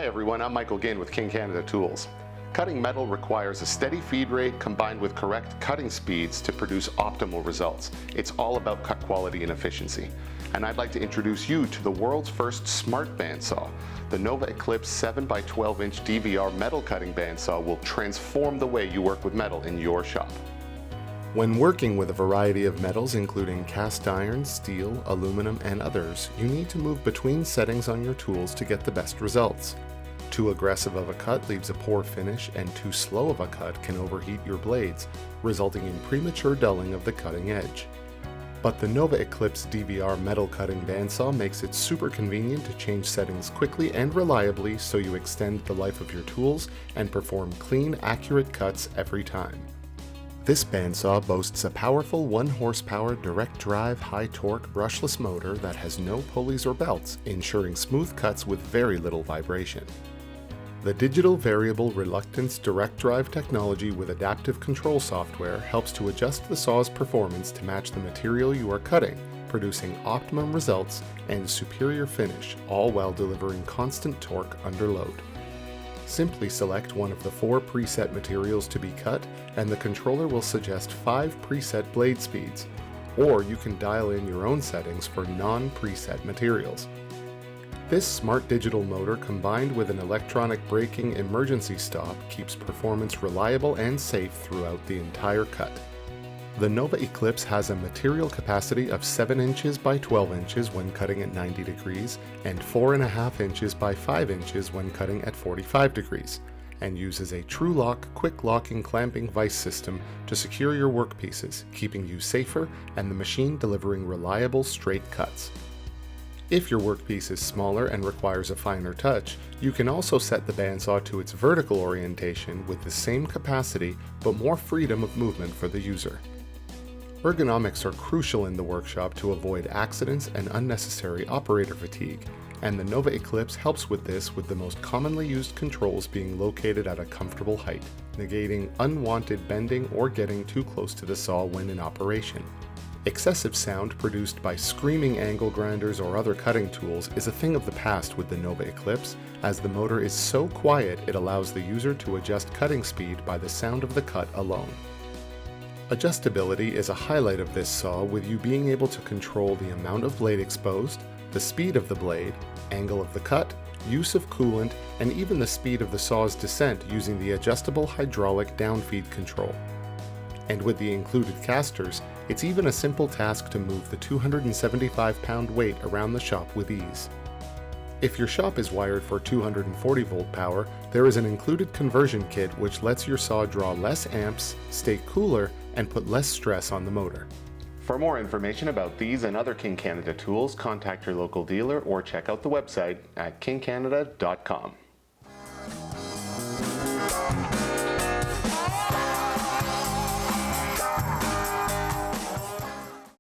Hi everyone, I'm Michael Ginn with King Canada Tools. Cutting metal requires a steady feed rate combined with correct cutting speeds to produce optimal results. It's all about cut quality and efficiency. And I'd like to introduce you to the world's first smart bandsaw. The Nova Eclipse 7x12-inch DVR metal cutting bandsaw will transform the way you work with metal in your shop. When working with a variety of metals including cast iron, steel, aluminum, and others, you need to move between settings on your tools to get the best results. Too aggressive of a cut leaves a poor finish, and too slow of a cut can overheat your blades, resulting in premature dulling of the cutting edge. But the Nova Eclipse DVR metal cutting bandsaw makes it super convenient to change settings quickly and reliably so you extend the life of your tools and perform clean, accurate cuts every time. This bandsaw boasts a powerful 1 horsepower direct drive high torque brushless motor that has no pulleys or belts, ensuring smooth cuts with very little vibration. The digital variable reluctance direct drive technology with adaptive control software helps to adjust the saw's performance to match the material you are cutting, producing optimum results and superior finish, all while delivering constant torque under load. Simply select one of the 4 preset materials to be cut, and the controller will suggest 5 preset blade speeds, or you can dial in your own settings for non-preset materials. This smart digital motor combined with an electronic braking emergency stop keeps performance reliable and safe throughout the entire cut. The Nova Eclipse has a material capacity of 7 inches by 12 inches when cutting at 90 degrees and 4.5 inches by 5 inches when cutting at 45 degrees, and uses a TrueLock quick locking clamping vise system to secure your workpieces, keeping you safer and the machine delivering reliable straight cuts. If your workpiece is smaller and requires a finer touch, you can also set the bandsaw to its vertical orientation with the same capacity but more freedom of movement for the user. Ergonomics are crucial in the workshop to avoid accidents and unnecessary operator fatigue, and the Nova Eclipse helps with this with the most commonly used controls being located at a comfortable height, negating unwanted bending or getting too close to the saw when in operation. Excessive sound produced by screaming angle grinders or other cutting tools is a thing of the past with the Nova Eclipse, as the motor is so quiet it allows the user to adjust cutting speed by the sound of the cut alone. Adjustability is a highlight of this saw, with you being able to control the amount of blade exposed, the speed of the blade, angle of the cut, use of coolant, and even the speed of the saw's descent using the adjustable hydraulic downfeed control. And with the included casters, it's even a simple task to move the 275-pound weight around the shop with ease. If your shop is wired for 240 volt power, there is an included conversion kit which lets your saw draw less amps, stay cooler, and put less stress on the motor. For more information about these and other King Canada tools, contact your local dealer or check out the website at kingcanada.com.